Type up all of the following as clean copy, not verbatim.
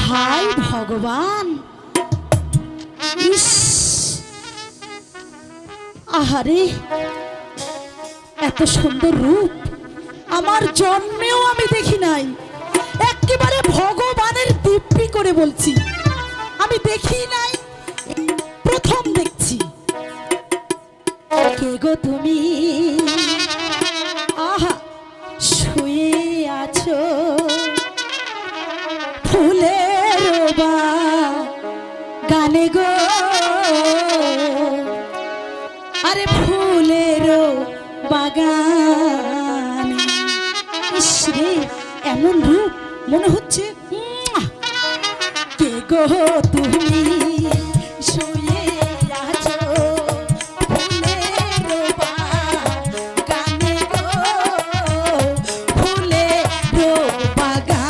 হায় ভগবান, ইস, আহারে, এত সুন্দর রূপ আমার জন্মেও আমি দেখি নাই। একেবারে ভগবানের দিব্যি করে বলছি, আমি দেখি নাই, প্রথম দেখছি। কে গো তুমি, আহা শুয়ে আছো ফুলের গানে গো, আরে ফুলের বাগানে। ইস রে, এমন রূপ মনে হচ্ছে কে গো তুমি শুয়ে আছো ফুলের বাগানে গো, ফুলের বাগান।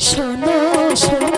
শোনো শোনো